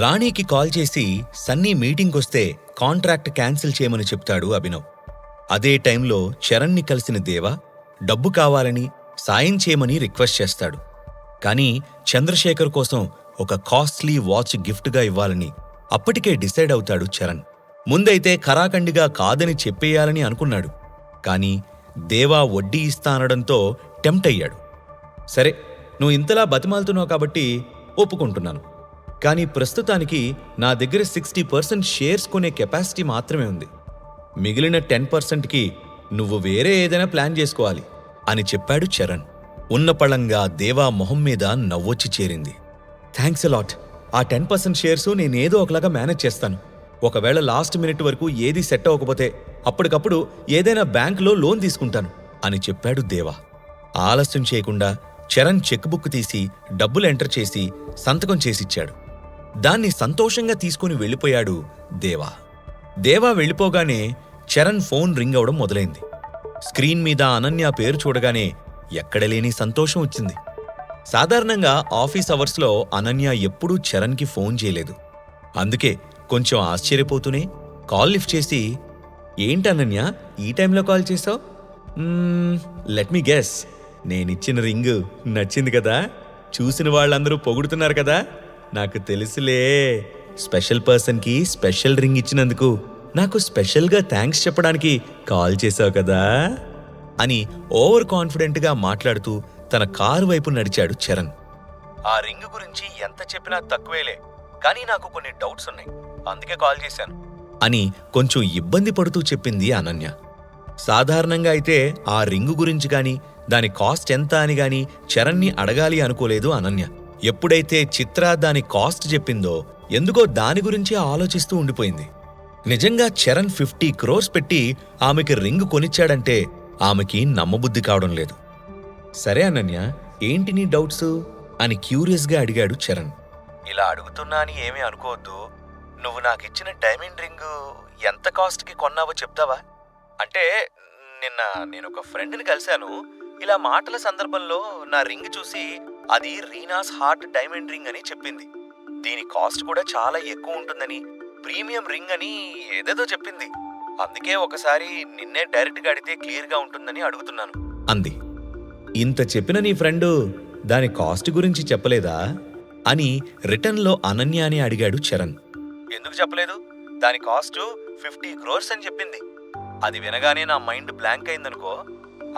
రాణీకి call చేసి Sunny మీటింగ్కొస్తే contract cancel చేయమని చెప్తాడు అభినవ్. అదే టైంలో చరణ్ని కలిసిన దేవ డబ్బు కావాలని సాయం చేయమని రిక్వెస్ట్ చేస్తాడు. కానీ చంద్రశేఖర్ కోసం ఒక కాస్ట్లీ వాచ్ గిఫ్ట్గా ఇవ్వాలని అప్పటికే డిసైడ్ అవుతాడు చరణ్. ముందైతే ఖరాఖండిగా కాదని చెప్పేయాలని అనుకున్నాడు. కానీ దేవా వడ్డీ ఇస్తానడంతో టెంప్ట్ అయ్యాడు. సరే, నువ్వు ఇంతలా బతిమాలుతున్నావు కాబట్టి ఒప్పుకుంటున్నాను. కానీ ప్రస్తుతానికి నా దగ్గర 60% షేర్స్ కొనే కెపాసిటీ మాత్రమే ఉంది. మిగిలిన 10%కి నువ్వు వేరే ఏదైనా ప్లాన్ చేసుకోవాలి అని చెప్పాడు చరణ్. ఉన్నపళంగా దేవా మొహం మీద నవ్వొచ్చి చేరింది. Thanks a lot. ఆ 10% షేర్సు నేనేదో ఒకలాగా మేనేజ్ చేస్తాను. ఒకవేళ లాస్ట్ మినిట్ వరకు ఏది సెట్ అవ్వకపోతే అప్పటికప్పుడు ఏదైనా బ్యాంకులో లోన్ తీసుకుంటాను అని చెప్పాడు దేవా. ఆలస్యం చేయకుండా చరణ్ చెక్ బుక్ తీసి డబ్బులు ఎంటర్ చేసి సంతకం చేసిచ్చాడు. దాన్ని సంతోషంగా తీసుకుని వెళ్ళిపోయాడు దేవా. దేవా వెళ్ళిపోగానే చరణ్ ఫోన్ రింగ్ అవడం మొదలైంది. స్క్రీన్ మీద అనన్య పేరు చూడగానే ఎక్కడలేని సంతోషం వచ్చింది. సాధారణంగా ఆఫీస్ అవర్స్లో అనన్య ఎప్పుడూ చరణ్కి ఫోన్ చేయలేదు. అందుకే కొంచెం ఆశ్చర్యపోతూనే కాల్ లిఫ్ట్ చేసి, ఏంటనన్య ఈ టైంలో కాల్ చేసావు? లెట్ మీ గెస్, నేనిచ్చిన రింగు నచ్చింది కదా? చూసిన వాళ్ళందరూ పొగుడుతున్నారు కదా? నాకు తెలుసులే, స్పెషల్ పర్సన్కి స్పెషల్ రింగ్ ఇచ్చినందుకు నాకు స్పెషల్గా థ్యాంక్స్ చెప్పడానికి కాల్ చేశావు కదా అని ఓవర్ కాన్ఫిడెంట్గా మాట్లాడుతూ తన కారు వైపు నడిచాడు చరణ్. ఆ రింగ్ గురించి ఎంత చెప్పినా తక్కువేలే, కానీ నాకు కొన్ని డౌట్స్ ఉన్నాయి, అందుకే కాల్ చేశాను అని కొంచెం ఇబ్బంది పడుతూ చెప్పింది అనన్య. సాధారణంగా అయితే ఆ రింగు గురించి గాని దాని కాస్ట్ ఎంత అని గాని చరణ్ని అడగాలి అనుకోలేదు అనన్య. ఎప్పుడైతే చిత్ర దాని కాస్ట్ చెప్పిందో ఎందుకో దాని గురించి ఆలోచిస్తూ ఉండిపోయింది. నిజంగా చరణ్ 50 crores పెట్టి ఆమెకి రింగు కొనిచ్చాడంటే ఆమెకి నమ్మబుద్ధి కావడం లేదు. సరే అనన్య, ఏంటి నీ డౌట్స్ అని క్యూరియస్గా అడిగాడు చరణ్. ఇలా అడుగుతున్నా అని ఏమీ అనుకోవద్దు. నువ్వు నాకిచ్చిన డైమండ్ రింగు ఎంత కాస్ట్కి కొన్నావో చెప్తావా? అంటే నిన్న నేను ఒక ఫ్రెండ్ని కలిశాను. ఇలా మాటల సందర్భంలో నా రింగ్ చూసి అది రీనాస్ హార్ట్ డైమండ్ రింగ్ అని చెప్పింది. దీని కాస్ట్ కూడా చాలా ఎక్కువ ఉంటుందని, ప్రీమియం రింగ్ అని ఏదేదో చెప్పింది. అందుకే ఒకసారి నిన్నే డైరెక్ట్గా అడిగితే క్లియర్గా ఉంటుందని అడుగుతున్నాను అంది. ఇంత చెప్పిన నీ ఫ్రెండు దాని కాస్ట్ గురించి చెప్పలేదా అని రిటర్న్లో అనన్య అని అడిగాడు చరణ్. ఎందుకు చెప్పలేదు? దాని కాస్ట్ 50 crores అని చెప్పింది. అది వినగానే నా మైండ్ బ్లాంక్ అయిందనుకో.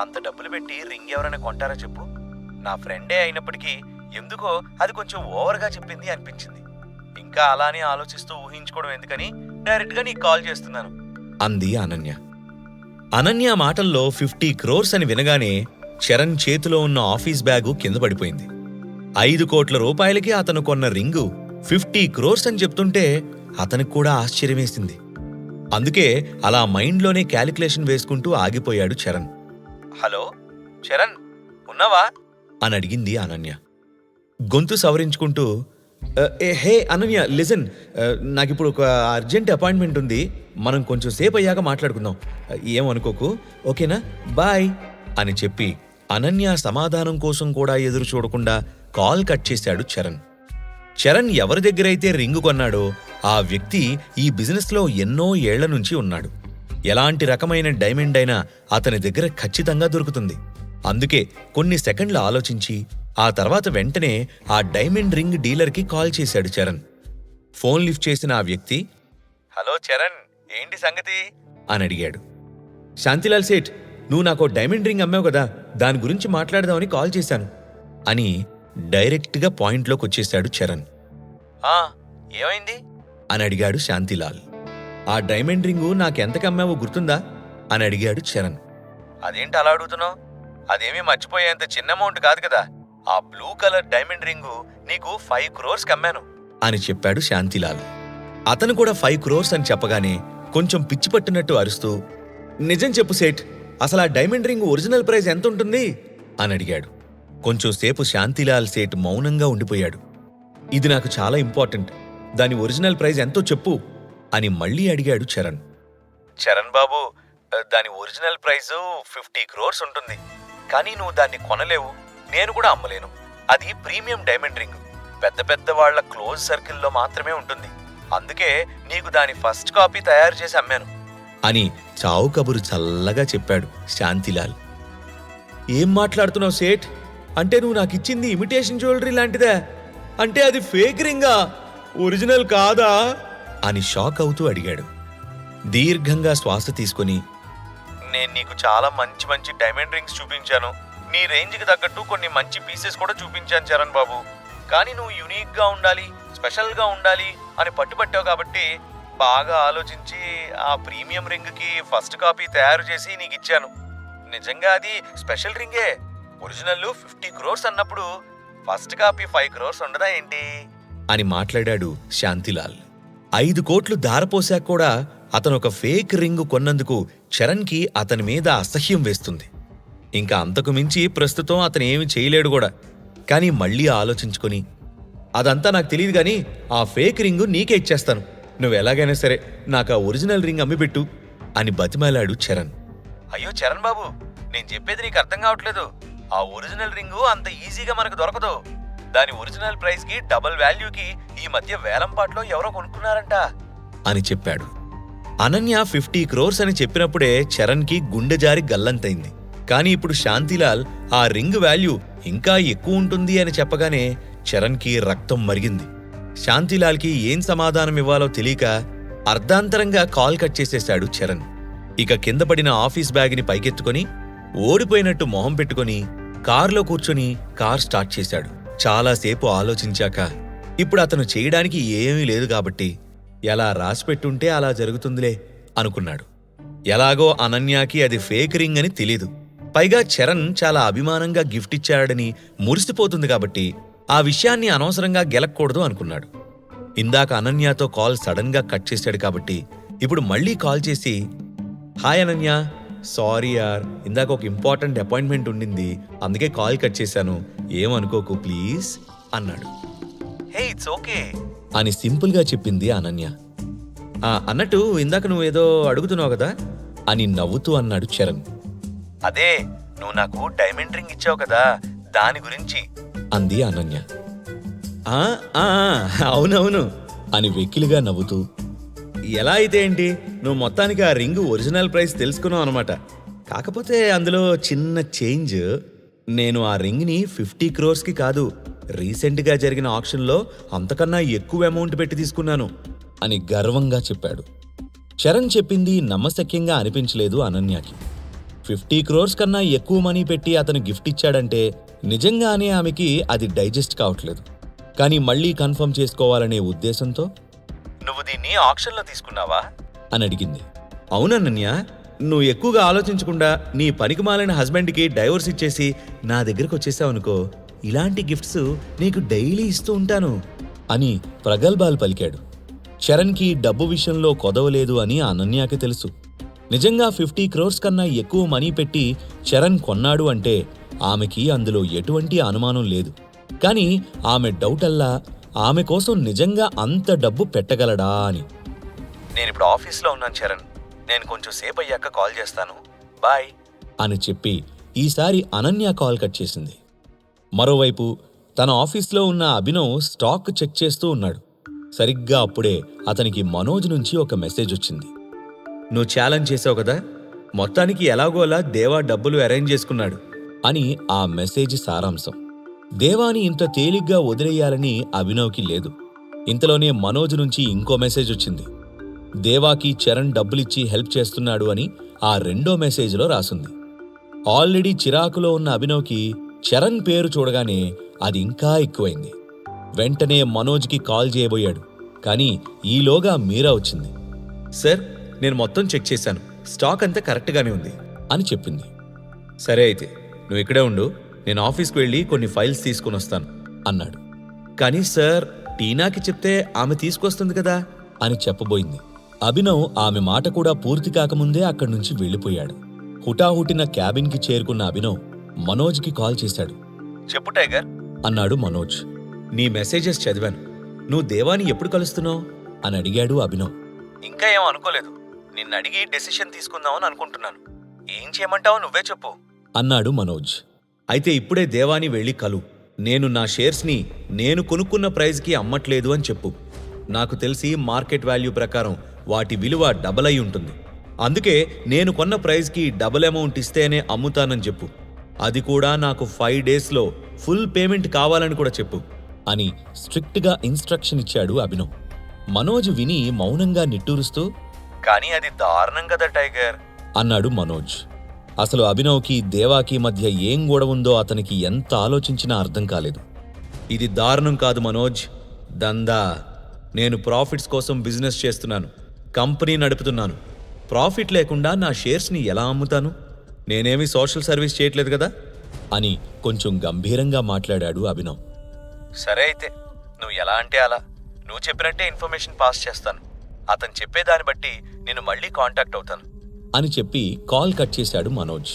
అంత డబ్బులు పెట్టి రింగ్ ఎవరైనా కొంటారా చెప్పు? నా ఫ్రెండే అయినప్పటికీ ఎందుకో అది కొంచెం ఓవర్గా చెప్పింది అనిపించింది. ఇంకా అలానే ఆలోచిస్తూ ఊహించుకోవడం ఎందుకని డైరెక్ట్గా నీకు కాల్ చేస్తున్నాను అంది అనన్య. అనన్య మాటల్లో 50 crores అని వినగానే చరణ్ చేతిలో ఉన్న ఆఫీస్ బ్యాగు కింద పడిపోయింది. 5 కోట్ల రూపాయలకి అతను కొన్న రింగు 50 crores అని చెప్తుంటే అతనికి కూడా ఆశ్చర్యమేసింది. అందుకే అలా మైండ్లోనే క్యాలిక్యులేషన్ వేసుకుంటూ ఆగిపోయాడు చరణ్. హలో చరణ్, ఉన్నావా అని అడిగింది అనన్య గొంతు సవరించుకుంటూ. హే అనన్య, లిజన్, నాకిప్పుడు ఒక అర్జెంట్ అపాయింట్మెంట్ ఉంది. మనం కొంచెం సేపు అయ్యాక మాట్లాడుకుందాం, ఏమనుకోకు, ఓకేనా? బాయ్ అని చెప్పి అనన్య సమాధానం కోసం కూడా ఎదురు చూడకుండా కాల్ కట్ చేశాడు చరణ్. చరణ్ ఎవరి దగ్గరైతే రింగు కొన్నాడో ఆ వ్యక్తి ఈ బిజినెస్లో ఎన్నో ఏళ్ల నుంచి ఉన్నాడు. ఎలాంటి రకమైన డైమండ్ అయినా అతని దగ్గర ఖచ్చితంగా దొరుకుతుంది. అందుకే కొన్ని సెకండ్లు ఆలోచించి ఆ తర్వాత వెంటనే ఆ డైమండ్ రింగ్ డీలర్కి కాల్ చేశాడు చరణ్. ఫోన్ లిఫ్ట్ చేసిన ఆ వ్యక్తి, హలో చరణ్, ఏంటి సంగతి అని అడిగాడు. శాంతిలాల్ సేఠ్, నువ్వు నాకు డైమండ్ రింగ్ అమ్మావు కదా, దాని గురించి మాట్లాడదామని కాల్ చేశాను అని డైరెక్ట్గా పాయింట్లోకి వచ్చేశాడు చరణ్. ఏమైంది అని అడిగాడు శాంతిలాల్. ఆ డైమండ్ రింగు నాకెంతకు అమ్మావో గుర్తుందా అని అడిగాడు చరణ్. అదేంటి అలా అడుగుతున్నావు? అదేమీ మర్చిపోయేంత చిన్న అమౌంట్ కాదు కదా. ఆ బ్లూ కలర్ డైమండ్ రింగు నీకు 5 crores కమ్మాను అని చెప్పాడు శాంతిలాల్. అతను కూడా 5 crores అని చెప్పగానే కొంచెం పిచ్చి పట్టినట్టు అరుస్తూ, నిజం చెప్పు సేఠ్, అసలు ఆ డైమండ్ రింగ్ ఒరిజినల్ ప్రైస్ ఎంత ఉంటుంది అని అడిగాడు. కొంచెం సేపు శాంతిలాల్ సేఠ్ మౌనంగా ఉండిపోయాడు. ఇది నాకు చాలా ఇంపార్టెంట్, దాని ఒరిజినల్ ప్రైస్ ఎంతో చెప్పు అని మళ్ళీ అడిగాడు చరణ్. చరణ్ బాబు, దాని ఒరిజినల్ ప్రైజు 50 crores ఉంటుంది. కానీ నువ్వు దాన్ని కొనలేవు, నేను కూడా అమ్మలేను. అది ప్రీమియం డైమండ్ రింగ్, పెద్ద పెద్ద వాళ్ల క్లోజ్ సర్కిల్లో మాత్రమే ఉంటుంది. అందుకే నీకు దాని ఫస్ట్ కాపీ తయారు చేసి అమ్మాను అని చావు కబురు చల్లగా చెప్పాడు శాంతిలాల్. ఏం మాట్లాడుతున్నావు సేట్? అంటే నువ్వు నాకిచ్చింది ఇమిటేషన్ జ్యువెలరీ లాంటిదే? అంటే అది ఫేక్ రింగా, ఒరిజినల్ కాదా అని షాక్ అవుతూ అడిగాడు. దీర్ఘంగా శ్వాస తీసుకుని, నేను నీకు చాలా మంచి మంచి డైమండ్ రింగ్స్ చూపించాను, నీ రేంజ్కి తగ్గట్టు కొన్ని మంచి పీసెస్ కూడా చూపించాను చరణ్ బాబు. కానీ నువ్వు యూనిక్గా ఉండాలి, స్పెషల్గా ఉండాలి అని పట్టుబట్టావు కాబట్టి బాగా ఆలోచించి ఆ ప్రీమియం రింగ్కి ఫస్ట్ కాపీ తయారు చేసి నీకు ఇచ్చాను. నిజంగా అది స్పెషల్ రింగే. ఒరిజినల్ 50 crores అన్నప్పుడు ఫస్ట్ కాపీ 5 crores ఉండదా ఏంటి అని మాట్లాడాడు శాంతిలాల్. 5 కోట్లు ధారపోసాక కూడా అతను ఒక ఫేక్ రింగ్ కొన్నందుకు చరణ్కి అతని మీద అసహ్యం వేస్తుంది. ఇంకా అంతకు మించి ప్రస్తుతం అతను ఏమి చేయలేడు కూడా. కానీ మళ్ళీ ఆలోచించుకొని, అదంతా నాకు తెలియదు గాని ఆ ఫేక్ రింగు నీకే ఇచ్చేస్తాను, నువ్వు ఎలాగైనా సరే నాకు ఆ ఒరిజినల్ రింగ్ అమ్మిపెట్టు అని బతిమాలాడు చరణ్. అయ్యో చరణ్ బాబు, నేను చెప్పేది నీకు అర్థం కావట్లేదు. ఆ ఒరిజినల్ రింగు అంత ఈజీగా మనకు దొరకదు. దాని ఒరిజినల్ ప్రైస్ కి డబుల్ వాల్యూకి ఈ మధ్య వేలంపాట్లో ఎవరో కొనుక్కున్నారంట అని చెప్పాడు. అనన్య 50 crores అని చెప్పినప్పుడే చరణ్కి గుండె జారి గల్లంతైంది. కానీ ఇప్పుడు శాంతిలాల్ ఆ రింగ్ వాల్యూ ఇంకా ఎక్కువ ఉంటుంది అని చెప్పగానే చరణ్కి రక్తం మరిగింది. శాంతిలాల్కి ఏం సమాధానం ఇవ్వాలో తెలియక అర్ధాంతరంగా కాల్ కట్ చేసేశాడు చరణ్. ఇక కింద పడిన ఆఫీస్ బ్యాగ్ని పైకెత్తుకొని ఓడిపోయినట్టు మొహం పెట్టుకుని కారులో కూర్చొని కార్ స్టార్ట్ చేశాడు. చాలాసేపు ఆలోచించాక ఇప్పుడు అతను చేయడానికి ఏమీ లేదు కాబట్టి ఎలా రాసిపెట్టుంటే అలా జరుగుతుందిలే అనుకున్నాడు. ఎలాగో అనన్యాకి అది ఫేక్ రింగ్ అని తెలీదు. పైగా చరణ్ చాలా అభిమానంగా గిఫ్ట్ ఇచ్చాడని మురిసిపోతుంది కాబట్టి ఆ విషయాన్ని అనవసరంగా గెలక్కూడదు అనుకున్నాడు. ఇందాక అనన్యతో కాల్ సడన్ గా కట్ చేశాడు కాబట్టి ఇప్పుడు మళ్ళీ కాల్ చేసి, హాయ్ అనన్య, సారీ యార్, ఇందాక ఒక ఇంపార్టెంట్ అపాయింట్మెంట్ ఉండింది, అందుకే కాల్ కట్ చేశాను, ఏమనుకోకు ప్లీజ్ అన్నాడు. హే ఇట్స్ ఓకే అని సింపుల్గా చెప్పింది అనన్య. అన్నట్టు ఇందాక నువ్వేదో అడుగుతున్నావు కదా అని నవ్వుతూ అన్నాడు చరణ్. అదే, నువ్వు నాకు డైమండ్ రింగ్ ఇచ్చావు కదా, దాని గురించి అంది అనన్య. అవునవును అని వెకిలిగా నవ్వుతూ, ఎలా అయితే ఏంటి, నువ్వు మొత్తానికి ఆ రింగ్ ఒరిజినల్ ప్రైస్ తెలుసుకున్నావు అనమాట. కాకపోతే అందులో చిన్న చేంజ్. నేను ఆ రింగ్ని 50 crores కాదు, రీసెంట్గా జరిగిన ఆక్షన్లో అంతకన్నా ఎక్కువ అమౌంట్ పెట్టి తీసుకున్నాను అని గర్వంగా చెప్పాడు. చరణ్ చెప్పింది నమ్మశక్యంగా అనిపించలేదు అనన్యకి. 50 crores కన్నా ఎక్కువ మనీ పెట్టి అతను గిఫ్ట్ ఇచ్చాడంటే నిజంగానే ఆమెకి అది డైజెస్ట్ కావట్లేదు. కానీ మళ్ళీ కన్ఫర్మ్ చేసుకోవాలనే ఉద్దేశంతో, నువ్వు దీన్ని ఆక్షన్లో తీసుకున్నావా అని అడిగింది. అవునన్నయ్య, నువ్వు ఎక్కువగా ఆలోచించకుండా నీ పనికిమాలిన హస్బెండ్కి డైవోర్స్ ఇచ్చేసి నా దగ్గరకు వచ్చేసావనుకో, ఇలాంటి గిఫ్ట్స్ నీకు డైలీ ఇస్తూ ఉంటాను అని ప్రగల్భాలు పలికాడు. చరణ్కి డబ్బు విషయంలో కొదవలేదు అని అనన్యకి తెలుసు. నిజంగా 50 crores కన్నా ఎక్కువ మనీ పెట్టి చరణ్ కొన్నాడు అంటే ఆమెకి అందులో ఎటువంటి అనుమానం లేదు. కానీ ఆమె డౌటల్లా ఆమె కోసం నిజంగా అంత డబ్బు పెట్టగలడా అని. నేనిప్పుడు ఆఫీస్లో ఉన్నాను చరణ్, నేను కొంచెం సేపు అయ్యాక కాల్ చేస్తాను, బాయ్ అని చెప్పి ఈసారి అనన్య కాల్ కట్ చేసింది. మరోవైపు తన ఆఫీస్లో ఉన్న అభినవ్ స్టాక్ చెక్ చేస్తూ ఉన్నాడు. సరిగ్గా అప్పుడే అతనికి మనోజ్ నుంచి ఒక మెసేజ్ వచ్చింది. నువ్వు ఛాలెంజ్ చేసావు కదా, మొత్తానికి ఎలాగోలా దేవా డబ్బులు అరేంజ్ చేసుకున్నాడు అని ఆ మెసేజ్ సారాంశం. దేవాని ఇంత తేలిగ్గా వదిలేయాలని అభినవ్కి లేదు. ఇంతలోనే మనోజ్ నుంచి ఇంకో మెసేజ్ వచ్చింది. దేవాకి చరణ్ డబ్బులిచ్చి హెల్ప్ చేస్తున్నాడు అని ఆ రెండో మెసేజ్లో రాసుంది. ఆల్రెడీ చిరాకులో ఉన్న అభినవ్కి చరణ్ పేరు చూడగానే అది ఇంకా ఎక్కువైంది. వెంటనే మనోజ్కి కాల్ చేయబోయాడు. కానీ ఈలోగా మీరా వచ్చింది. సార్, నేను మొత్తం చెక్ చేశాను, స్టాక్ అంతా కరెక్ట్గానే ఉంది అని చెప్పింది. సరే అయితే నువ్వు ఇక్కడే ఉండు, నేను ఆఫీస్కి వెళ్ళి కొన్ని ఫైల్స్ తీసుకుని వస్తాను అన్నాడు. కానీ సార్, టీనాకి చెప్తే ఆమె తీసుకొస్తుంది కదా అని చెప్పబోయింది. అభినవ్ ఆమె మాట కూడా పూర్తి కాకముందే అక్కడి నుంచి వెళ్ళిపోయాడు. హుటాహుటిన క్యాబిన్కి చేరుకున్న అభినవ్ మనోజ్కి కాల్ చేశాడు. చెప్పు టైగర్ అన్నాడు మనోజ్. నీ మెసేజెస్ చదివాను, నువ్వు దేవాని ఎప్పుడు కలుస్తున్నావు అని అడిగాడు అభినవ్. ఇంకా ఏం అనుకోలేదు, నిన్ను అడిగి డెసిషన్ తీసుకుందామని అనుకుంటున్నాను, ఏం చేయమంటావో నువ్వే చెప్పు అన్నాడు మనోజ్. అయితే ఇప్పుడే దేవాని వెళ్ళి కలు, నేను నా షేర్స్ని నేను కొనుక్కున్న ప్రైజ్కి అమ్మట్లేదు అని చెప్పు. నాకు తెలిసి మార్కెట్ వాల్యూ ప్రకారం వాటి విలువ డబల్ అయి ఉంటుంది. అందుకే నేను కొన్న ప్రైజ్కి డబుల్ అమౌంట్ ఇస్తేనే అమ్ముతానని చెప్పు. అది కూడా నాకు 5 డేస్లో ఫుల్ పేమెంట్ కావాలని కూడా చెప్పు అని స్ట్రిక్ట్గా ఇన్స్ట్రక్షన్ ఇచ్చాడు అభినవ్. మనోజ్ విని మౌనంగా నిట్టూరుస్తూ, కానీ అది దారుణం కదా టైగర్ అన్నాడు మనోజ్. అసలు అభినవ్కి దేవాకి మధ్య ఏం గొడవ ఉందో అతనికి ఎంత ఆలోచించినా అర్థం కాలేదు. ఇది దారుణం కాదు మనోజ్, దందా. నేను ప్రాఫిట్స్ కోసం బిజినెస్ చేస్తున్నాను, కంపెనీ నడుపుతున్నాను. ప్రాఫిట్ లేకుండా నా షేర్స్ని ఎలా అమ్ముతాను? నేనేమీ సోషల్ సర్వీస్ చేయట్లేదు కదా అని కొంచెం గంభీరంగా మాట్లాడాడు అభినవ్. సరే అయితే, నువ్వు ఎలా అంటే అలా. నువ్వు చెప్పినట్టే ఇన్ఫర్మేషన్ పాస్ చేస్తాను. అతను చెప్పేదాన్ని బట్టి నేను మళ్ళీ కాంటాక్ట్ అవుతాను అని చెప్పి కాల్ కట్ చేశాడు మనోజ్.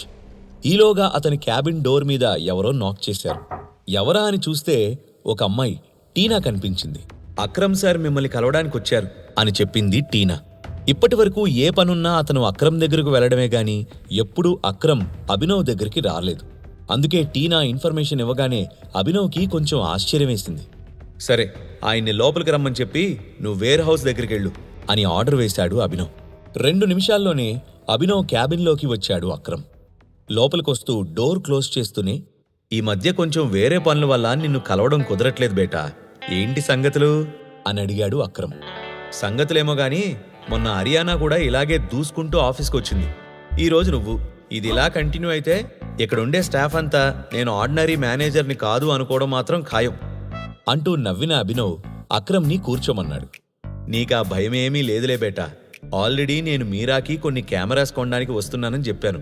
ఈలోగా అతని క్యాబిన్ డోర్ మీద ఎవరో నాక్ చేశారు. ఎవరా అని చూస్తే ఒక అమ్మాయి టీనా కనిపించింది. అక్రమ్ సార్ మిమ్మల్ని కలవడానికి వచ్చారు అని చెప్పింది టీనా. ఇప్పటి వరకు ఏ పనున్నా అతను అక్రమ్ దగ్గరకు వెళ్లడమే గాని ఎప్పుడూ అక్రమ్ అభినవ్ దగ్గరికి రాలేదు. అందుకే టీనా ఇన్ఫర్మేషన్ ఇవ్వగానే అభినవ్కి కొంచెం ఆశ్చర్యం వేసింది. సరే, ఆయన్ని లోపలికి రమ్మని చెప్పి నువ్వు వేర్ హౌస్ దగ్గరికి వెళ్ళు అని ఆర్డర్ వేశాడు అభినవ్. 2 నిమిషాల్లోనే అభినవ్ క్యాబిన్లోకి వచ్చాడు అక్రమ్. లోపలికొస్తూ డోర్ క్లోజ్ చేస్తూనే, ఈ మధ్య కొంచెం వేరే పనుల వల్ల నిన్ను కలవడం కుదరట్లేదు బేటా, ఏంటి సంగతులు అని అడిగాడు అక్రమ్. సంగతులేమో గాని మొన్న హరియానా కూడా ఇలాగే దూసుకుంటూ ఆఫీస్కి వచ్చింది. ఈరోజు నువ్వు. ఇది ఇలా కంటిన్యూ అయితే ఇక్కడుండే స్టాఫ్ అంతా నేను ఆర్డినరీ మేనేజర్ని కాదు అనుకోవడం మాత్రం ఖాయం అంటూ నవ్విన అభినవ్ అక్రమ్ని కూర్చోమన్నాడు. నీకా భయమేమీ లేదులే బేటా, ఆల్రెడీ నేను మీరాకి కొన్ని కెమెరాస్ కొనడానికి వస్తున్నానని చెప్పాను.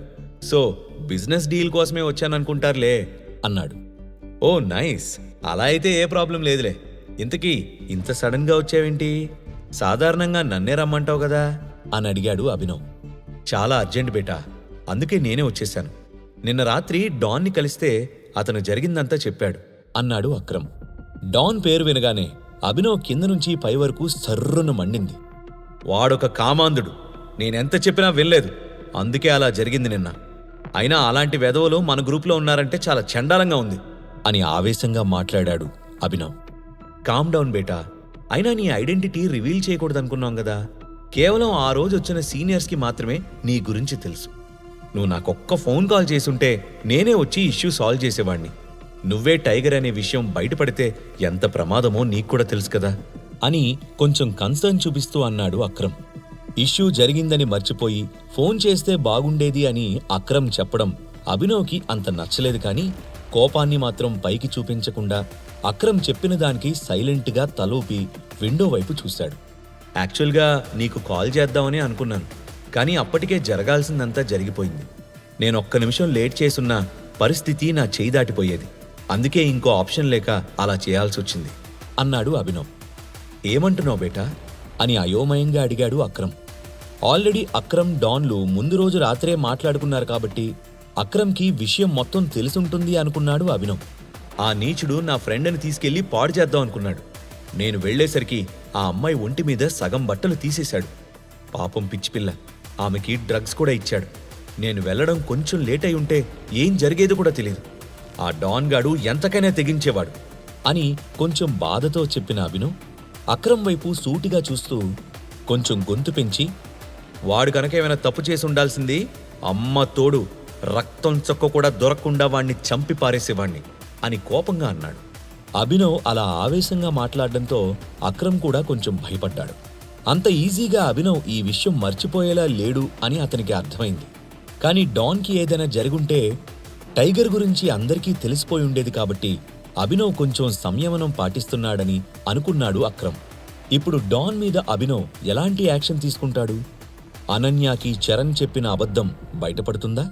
సో బిజినెస్ డీల్ కోసమే వచ్చాననుకుంటారులే అన్నాడు. ఓ నైస్, అలా అయితే ఏ ప్రాబ్లం లేదులే. ఇంతకీ ఇంత సడన్గా వచ్చావేంటి? సాధారణంగా నన్నే రమ్మంటావు కదా అని అడిగాడు అభినవ్. చాలా అర్జెంట్ బేటా, అందుకే నేనే వచ్చేశాను. నిన్న రాత్రి డాన్ని కలిస్తే అతను జరిగిందంతా చెప్పాడు అన్నాడు అక్రమ్. డాన్ పేరు వినగానే అభినవ్ కింద నుంచి పై వరకు సర్రును మండింది. వాడొక కామాంధుడు, నేనెంత చెప్పినా వినలేదు. అందుకే అలా జరిగింది నిన్న. అయినా అలాంటి వెధవలు మన గ్రూప్లో ఉన్నారంటే చాలా చండాలంగా ఉంది అని ఆవేశంగా మాట్లాడాడు అభినవ్. కామ్ డౌన్ బేటా, అయినా నీ ఐడెంటిటీ రివీల్ చేయకూడదనుకున్నాం కదా. కేవలం ఆ రోజు వచ్చిన సీనియర్స్కి మాత్రమే నీ గురించి తెలుసు. నువ్వు నాకొక్క ఫోన్ కాల్ చేసుంటే నేనే వచ్చి ఇష్యూ సాల్వ్ చేసేవాణ్ణి. నువ్వే టైగర్ అనే విషయం బయటపడితే ఎంత ప్రమాదమో నీకు కూడా తెలుసు కదా అని కొంచెం కన్సర్న్ చూపిస్తూ అన్నాడు అక్రమ్. ఇష్యూ జరిగిందని మర్చిపోయి ఫోన్ చేస్తే బాగుండేది అని అక్రమ్ చెప్పడం అభినవ్కి అంత నచ్చలేదు. కానీ కోపాన్ని మాత్రం పైకి చూపించకుండా అక్రమ్ చెప్పిన దానికి సైలెంట్గా తలూపి విండో వైపు చూశాడు. యాక్చువల్గా నీకు కాల్ చేద్దామని అనుకున్నాను, కానీ అప్పటికే జరగాల్సిందంతా జరిగిపోయింది. నేను ఒక్క నిమిషం లేట్ చేసున్న పరిస్థితి నా చేయి దాటిపోయేది. అందుకే ఇంకో ఆప్షన్ లేక అలా చేయాల్సి వచ్చింది అన్నాడు అభినవ్. ఏమంటున్నావు బేటా అని అయోమయంగా అడిగాడు అక్రమ్. ఆల్రెడీ అక్రమ్ డాన్లు ముందు రోజు రాత్రే మాట్లాడుకున్నారు కాబట్టి అక్రమ్కి విషయం మొత్తం తెలుసుంటుంది అనుకున్నాడు అభినవ్. ఆ నీచుడు నా ఫ్రెండ్ని తీసుకెళ్లి పాడు చేద్దాం అనుకున్నాడు. నేను వెళ్లేసరికి ఆ అమ్మాయి ఒంటి మీద సగం బట్టలు తీసేశాడు. పాపం పిచ్చిపిల్ల, ఆమెకి డ్రగ్స్ కూడా ఇచ్చాడు. నేను వెళ్లడం కొంచెం లేట్ అయి ఉంటే ఏం జరిగేది కూడా తెలియదు. ఆ డాన్ గాడు ఎంతకైనా తెగించేవాడు అని కొంచెం బాధతో చెప్పిన అభినవ్ అక్రమ్ వైపు సూటిగా చూస్తూ కొంచెం గొంతు పెంచి, వాడు కనుక ఏమైనా తప్పు చేసి ఉండాల్సింది, అమ్మ తోడు రక్తం చొక్క కూడా దొరకకుండా వాణ్ణి చంపి పారేసేవాణ్ణి అని కోపంగా అన్నాడు. అభినవ్ అలా ఆవేశంగా మాట్లాడడంతో అక్రమ్ కూడా కొంచెం భయపడ్డాడు. అంత ఈజీగా అభినవ్ ఈ విషయం మర్చిపోయేలా లేడు అని అతనికి అర్థమైంది. కానీ డాన్కి ఏదైనా జరుగుంటే టైగర్ గురించి అందరికీ తెలిసిపోయి ఉండేది కాబట్టి అభినవ్ కొంచెం సంయమనం పాటిస్తున్నాడని అనుకున్నాడు అక్రమ్. ఇప్పుడు డాన్ మీద అభినవ్ ఎలాంటి యాక్షన్ తీసుకుంటాడు? అనన్యకి చరణ్ చెప్పిన అబద్ధం బయటపడుతుందా?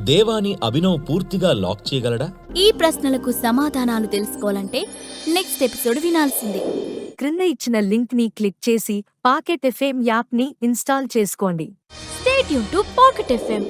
దేవాని అభినవ్ పూర్తిగా లాక్ చేయగలడా? ఈ ప్రశ్నలకు సమాధానాలు తెలుసుకోవాలంటే నెక్స్ట్ ఎపిసోడ్ వినాల్సిందే. క్రింద ఇచ్చిన లింక్ ని క్లిక్ చేసి పాకెట్ ఎఫ్ఎం యాప్ ని ఇన్స్టాల్ చేసుకోండి. Stay tune to pocket FM.